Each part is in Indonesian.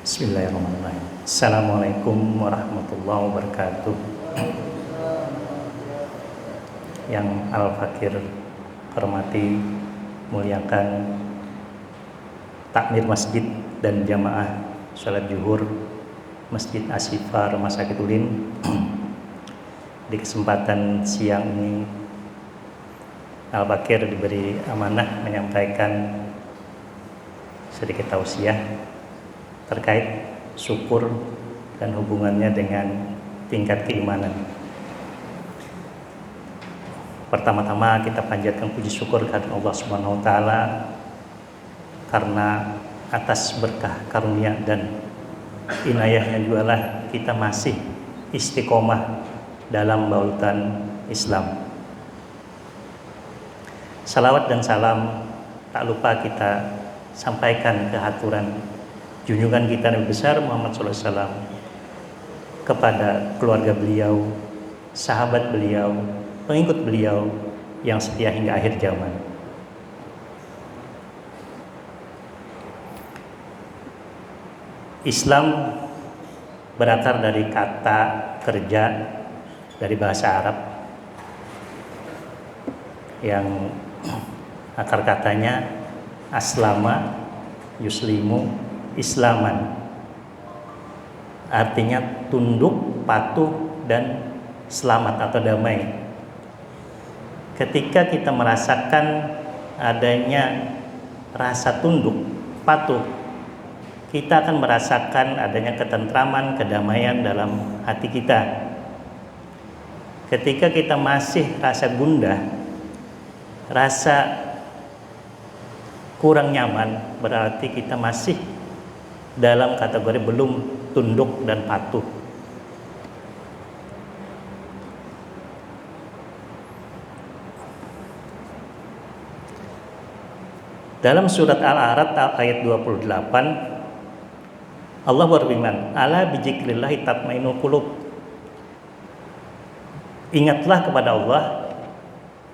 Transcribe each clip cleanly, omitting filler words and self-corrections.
Bismillahirrahmanirrahim. Assalamualaikum warahmatullahi wabarakatuh. Yang Al-Fakir hormati, muliakan takmir masjid dan jamaah sholat zuhur Masjid Ashifa Rumah Sakit Ulin. Di kesempatan siang ini Al-Fakir diberi amanah menyampaikan sedikit tausiah terkait syukur dan hubungannya dengan tingkat keimanan. Pertama-tama kita panjatkan puji syukur kepada Allah Subhanahu wa taala karena atas berkah karunia dan inayahnya juga lah kita masih istiqomah dalam bautan Islam. Salawat dan salam tak lupa kita sampaikan ke haturan junjungan kita Nabi besar Muhammad SAW kepada keluarga beliau, sahabat beliau, pengikut beliau yang setia hingga akhir zaman. Islam berakar dari kata kerja dari bahasa Arab yang akar katanya aslama yuslimu islaman, artinya tunduk, patuh, dan selamat atau damai. Ketika kita merasakan adanya rasa tunduk, patuh, kita akan merasakan adanya ketentraman, kedamaian dalam hati kita. Ketika kita masih rasa gundah, rasa kurang nyaman, berarti kita masih dalam kategori belum tunduk dan patuh. Dalam surat Al-A'raf ayat 28 Allah berfirman, "Ala bizikrillahi tatmainnul qulub." Ingatlah kepada Allah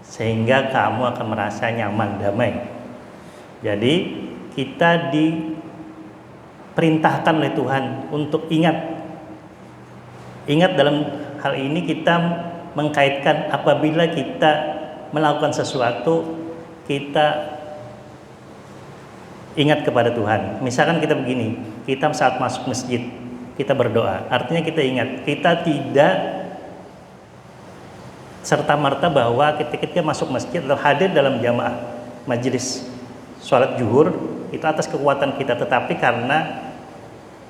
sehingga kamu akan merasa nyaman, damai. Jadi kita diperintahkan oleh Tuhan untuk ingat dalam hal ini kita mengkaitkan apabila kita melakukan sesuatu kita ingat kepada Tuhan. Misalkan kita begini, kita saat masuk masjid kita berdoa, artinya kita ingat, kita tidak serta-merta bahwa ketika masuk masjid atau hadir dalam jamaah majelis sholat zuhur itu atas kekuatan kita, tetapi karena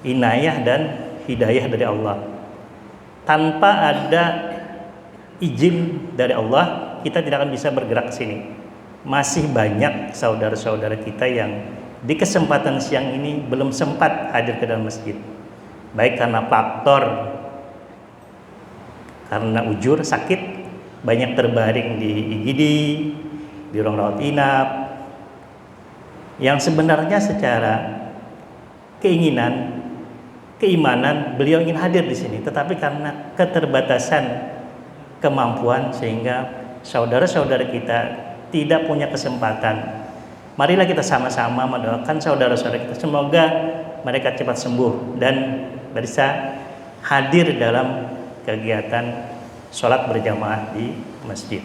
inayah dan hidayah dari Allah. Tanpa ada izin dari Allah, kita tidak akan bisa bergerak ke sini. Masih banyak saudara-saudara kita yang di kesempatan siang ini belum sempat hadir ke dalam masjid. Baik karena faktor karena ujur sakit, banyak terbaring di IGD, di ruang rawat inap, yang sebenarnya secara keimanan beliau ingin hadir di sini, tetapi karena keterbatasan kemampuan sehingga saudara-saudara kita tidak punya kesempatan. Marilah kita sama-sama mendoakan saudara-saudara kita, semoga mereka cepat sembuh dan bisa hadir dalam kegiatan sholat berjamaah di masjid.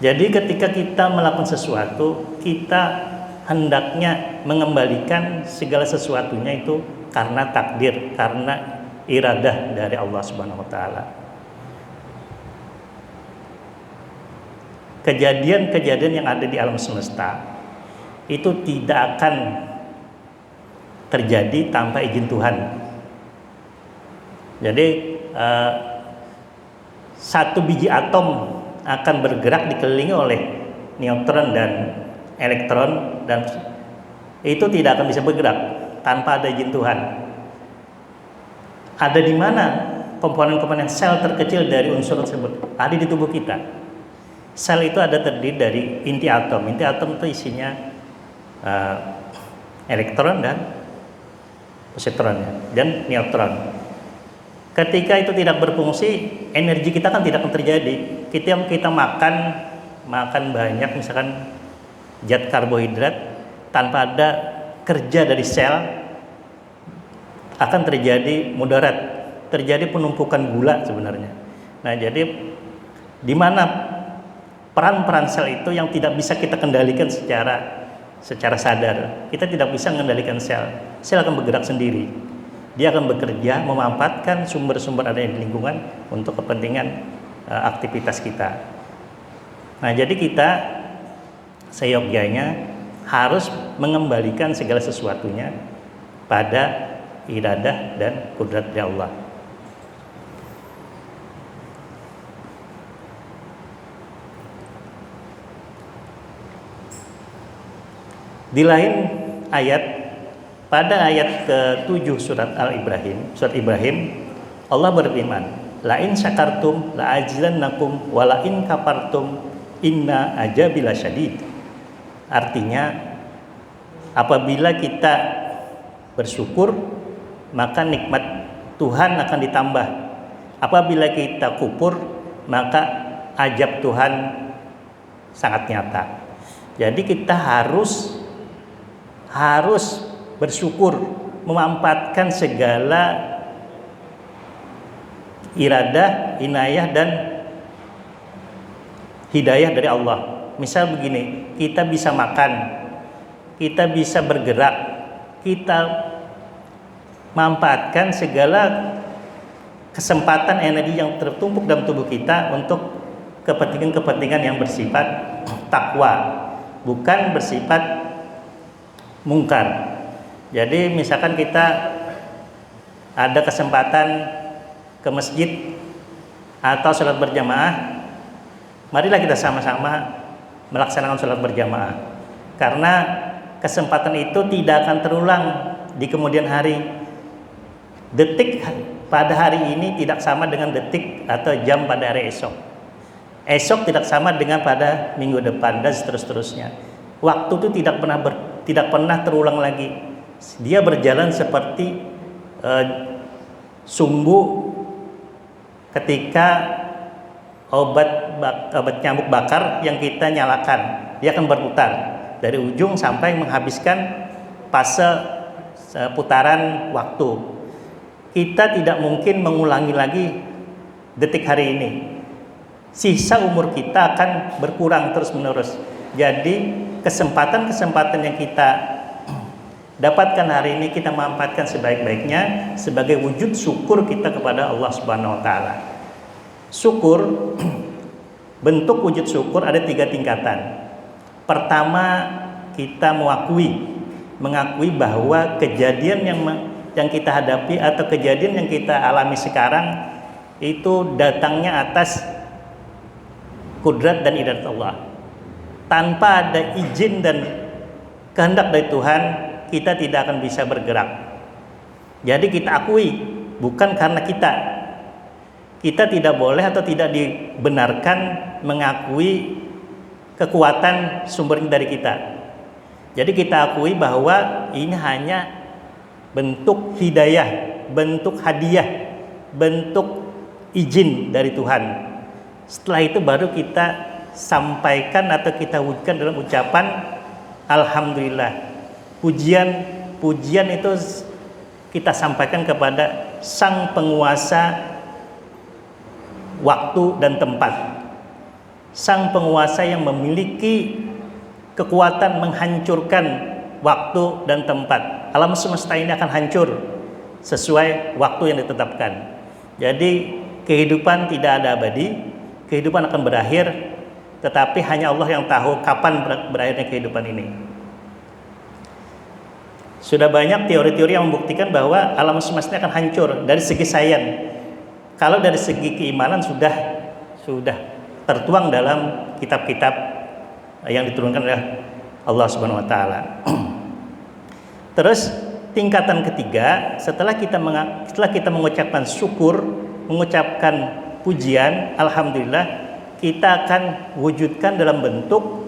Jadi ketika kita melakukan sesuatu, kita hendaknya mengembalikan segala sesuatunya itu karena takdir, karena iradah dari Allah Subhanahu wa taala. Kejadian-kejadian yang ada di alam semesta itu tidak akan terjadi tanpa izin Tuhan. Jadi satu biji atom akan bergerak dikelilingi oleh neutron dan elektron, dan itu tidak akan bisa bergerak tanpa ada izin Tuhan. Ada di mana komponen-komponen sel terkecil dari unsur tersebut? Ada di tubuh kita. Sel itu ada terdiri dari inti atom. Inti atom itu isinya elektron dan positron dan neutron. Ketika itu tidak berfungsi, energi kita kan tidak akan terjadi. Kita makan banyak, misalkan zat karbohidrat, tanpa ada kerja dari sel, akan terjadi mudarat, terjadi penumpukan gula sebenarnya. Nah, jadi di mana peran-peran sel itu yang tidak bisa kita kendalikan secara sadar. Kita tidak bisa mengendalikan sel. Sel akan bergerak sendiri. Dia akan bekerja memanfaatkan sumber-sumber ada di lingkungan untuk kepentingan aktivitas kita. Nah, jadi kita seyogyanya harus mengembalikan segala sesuatunya pada iradah dan kudrat dari Allah. Di lain ayat, pada ayat ke-7 surat Al-Ibrahim, surat Ibrahim, Allah berfirman, la in syakartum la azilannakum wa la in kafartum inna azabi lasyadid. Artinya, apabila kita bersyukur, maka nikmat Tuhan akan ditambah. Apabila kita kufur, maka azab Tuhan sangat nyata. Jadi kita harus bersyukur, memanfaatkan segala iradah, inayah dan hidayah dari Allah. Misal begini, kita bisa makan, kita bisa bergerak, kita manfaatkan segala kesempatan energi yang tertumpuk dalam tubuh kita untuk kepentingan-kepentingan yang bersifat takwa, bukan bersifat mungkar. Jadi misalkan kita ada kesempatan ke masjid atau sholat berjamaah, marilah kita sama-sama melaksanakan sholat berjamaah, karena kesempatan itu tidak akan terulang di kemudian hari. Detik pada hari ini tidak sama dengan detik atau jam pada hari esok. Esok tidak sama dengan pada minggu depan dan seterusnya. Waktu itu tidak pernah terulang lagi. Dia berjalan seperti sumbu ketika obat nyamuk bakar yang kita nyalakan. Dia akan berputar dari ujung sampai menghabiskan fase putaran waktu. Kita tidak mungkin mengulangi lagi detik hari ini. Sisa umur kita akan berkurang terus-menerus. Jadi kesempatan-kesempatan yang kita dapatkan hari ini kita manfaatkan sebaik-baiknya sebagai wujud syukur kita kepada Allah Subhanahu wa taala. Syukur, bentuk wujud syukur ada 3 tingkatan. Pertama, kita mengakui bahwa kejadian yang kita hadapi atau kejadian yang kita alami sekarang itu datangnya atas kudrat dan iradah Allah. Tanpa ada izin dan kehendak dari Tuhan, kita tidak akan bisa bergerak. Jadi kita akui, bukan karena kita tidak boleh atau tidak dibenarkan mengakui kekuatan sumbernya dari kita. Jadi kita akui bahwa ini hanya bentuk hidayah, bentuk hadiah, bentuk izin dari Tuhan. Setelah itu baru kita sampaikan atau kita wujudkan dalam ucapan alhamdulillah. Pujian itu kita sampaikan kepada Sang Penguasa waktu dan tempat. Sang Penguasa yang memiliki kekuatan menghancurkan waktu dan tempat. Alam semesta ini akan hancur sesuai waktu yang ditetapkan. Jadi kehidupan tidak ada abadi, kehidupan akan berakhir, tetapi hanya Allah yang tahu kapan berakhirnya kehidupan ini. Sudah banyak teori-teori yang membuktikan bahwa alam semesta akan hancur dari segi sains. Kalau dari segi keimanan sudah tertuang dalam kitab-kitab yang diturunkan oleh Allah Subhanahu wa taala. Terus tingkatan ketiga, setelah kita mengucapkan syukur, mengucapkan pujian, alhamdulillah, kita akan wujudkan dalam bentuk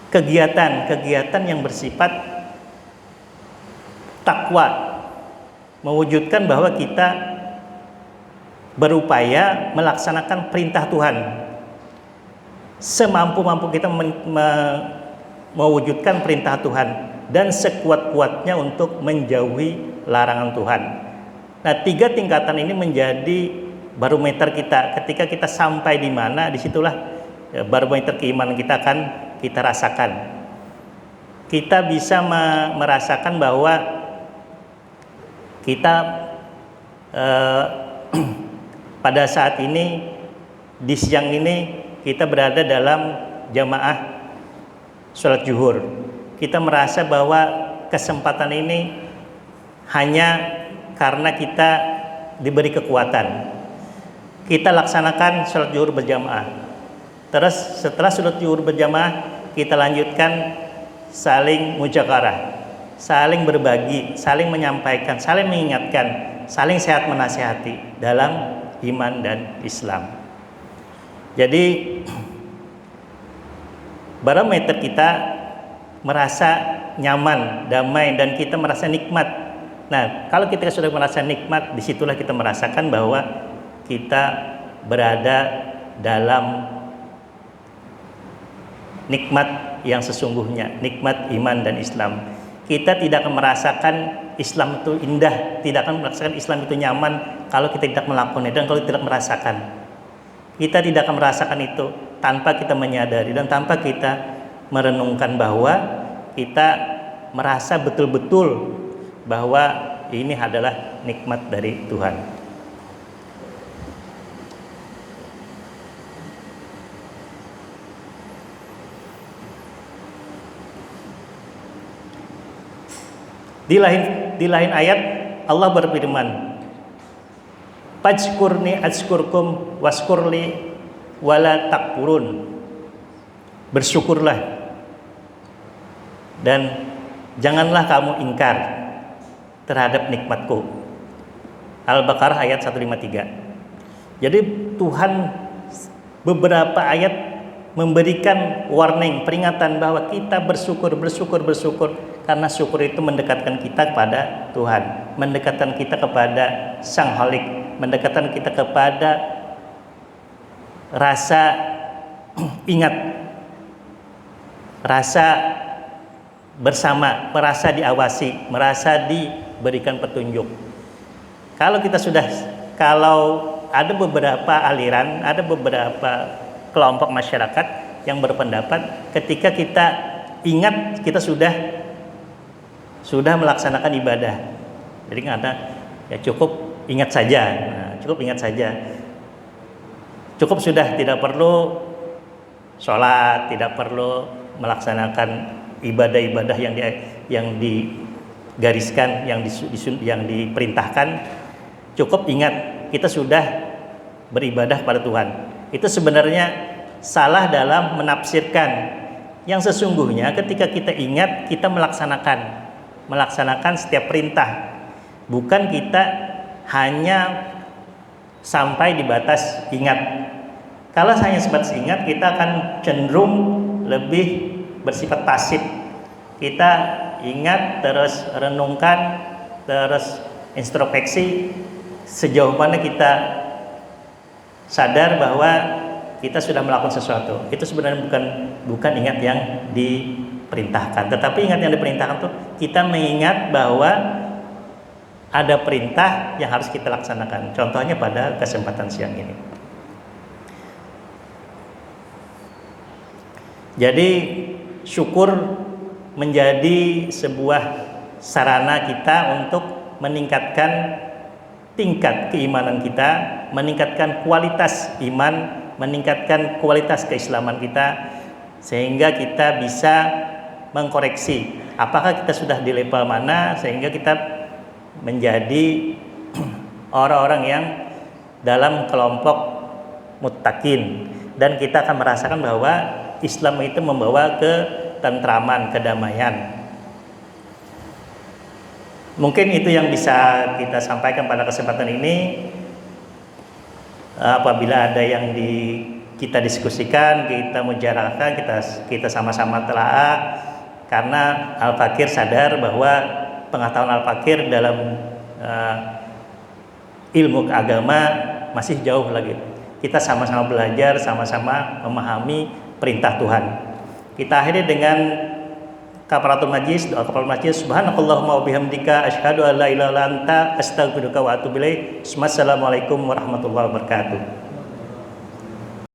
kegiatan yang bersifat takwa, mewujudkan bahwa kita berupaya melaksanakan perintah Tuhan semampu-mampu kita mewujudkan perintah Tuhan dan sekuat-kuatnya untuk menjauhi larangan Tuhan. Nah, 3 tingkatan ini menjadi barometer kita. Ketika kita sampai di mana, disitulah barometer keimanan kita akan kita rasakan. Kita bisa merasakan bahwa kita pada saat ini, di siang ini kita berada dalam jamaah sholat zuhur. Kita merasa bahwa kesempatan ini hanya karena kita diberi kekuatan. Kita laksanakan sholat zuhur berjamaah. Terus setelah sholat zuhur berjamaah, kita lanjutkan saling mujakarah, saling berbagi, saling menyampaikan, saling mengingatkan, saling sehat menasihati dalam iman dan Islam. Jadi barometer kita merasa nyaman, damai, dan kita merasa nikmat. Nah, kalau kita sudah merasa nikmat, disitulah kita merasakan bahwa kita berada dalam nikmat yang sesungguhnya, nikmat iman dan Islam. Kita tidak akan merasakan Islam itu indah, tidak akan merasakan Islam itu nyaman kalau kita tidak melakukannya dan kalau tidak merasakan. Kita tidak akan merasakan itu tanpa kita menyadari dan tanpa kita merenungkan bahwa kita merasa betul-betul bahwa ini adalah nikmat dari Tuhan. Di lain ayat Allah berfirman, "Fajkurni azkurkum waskurli wala takfurun." Bersyukurlah dan janganlah kamu ingkar terhadap nikmatku. Al-Baqarah ayat 153. Jadi Tuhan beberapa ayat memberikan warning, peringatan bahwa kita bersyukur karena syukur itu mendekatkan kita kepada Tuhan, mendekatkan kita kepada Sang Khalik, mendekatkan kita kepada rasa ingat, rasa bersama, merasa diawasi, merasa diberikan petunjuk. Kalau ada beberapa aliran, ada beberapa kelompok masyarakat yang berpendapat ketika kita ingat kita sudah melaksanakan ibadah. Jadi kata ya cukup ingat saja. Nah, cukup sudah, tidak perlu sholat, tidak perlu melaksanakan ibadah-ibadah yang digariskan, yang diperintahkan. Cukup ingat kita sudah beribadah pada Tuhan. Itu sebenarnya salah dalam menafsirkan. Yang sesungguhnya ketika kita ingat, kita melaksanakan setiap perintah. Bukan kita hanya sampai di batas ingat. Kalau hanya sebatas ingat, kita akan cenderung lebih bersifat pasif. Kita ingat, terus renungkan, terus introspeksi sejauh mana kita sadar bahwa kita sudah melakukan sesuatu. Itu sebenarnya bukan ingat yang diperintahkan, tetapi ingat yang diperintahkan itu kita mengingat bahwa ada perintah yang harus kita laksanakan. Contohnya pada kesempatan siang ini. Jadi syukur menjadi sebuah sarana kita untuk meningkatkan tingkat keimanan kita, meningkatkan kualitas iman, meningkatkan kualitas keislaman kita, sehingga kita bisa mengkoreksi apakah kita sudah di level mana, sehingga kita menjadi orang-orang yang dalam kelompok muttaqin, dan kita akan merasakan bahwa Islam itu membawa ketentraman, kedamaian. Mungkin itu yang bisa kita sampaikan pada kesempatan ini. Apabila ada yang kita diskusikan, kita mujarahkan, kita sama-sama telaah, karena Al-Fakir sadar bahwa pengetahuan Al-Fakir dalam ilmu agama masih jauh lagi. Kita sama-sama belajar, sama-sama memahami perintah Tuhan. Kita akhiri dengan kafaratul majlis, doa kafaratul majlis. Subhanakallahumma wa bihamdika asyhadu an la ilaha illa anta astaghfiruka wa atubu ilaik. Wassalamualaikum warahmatullahi wabarakatuh.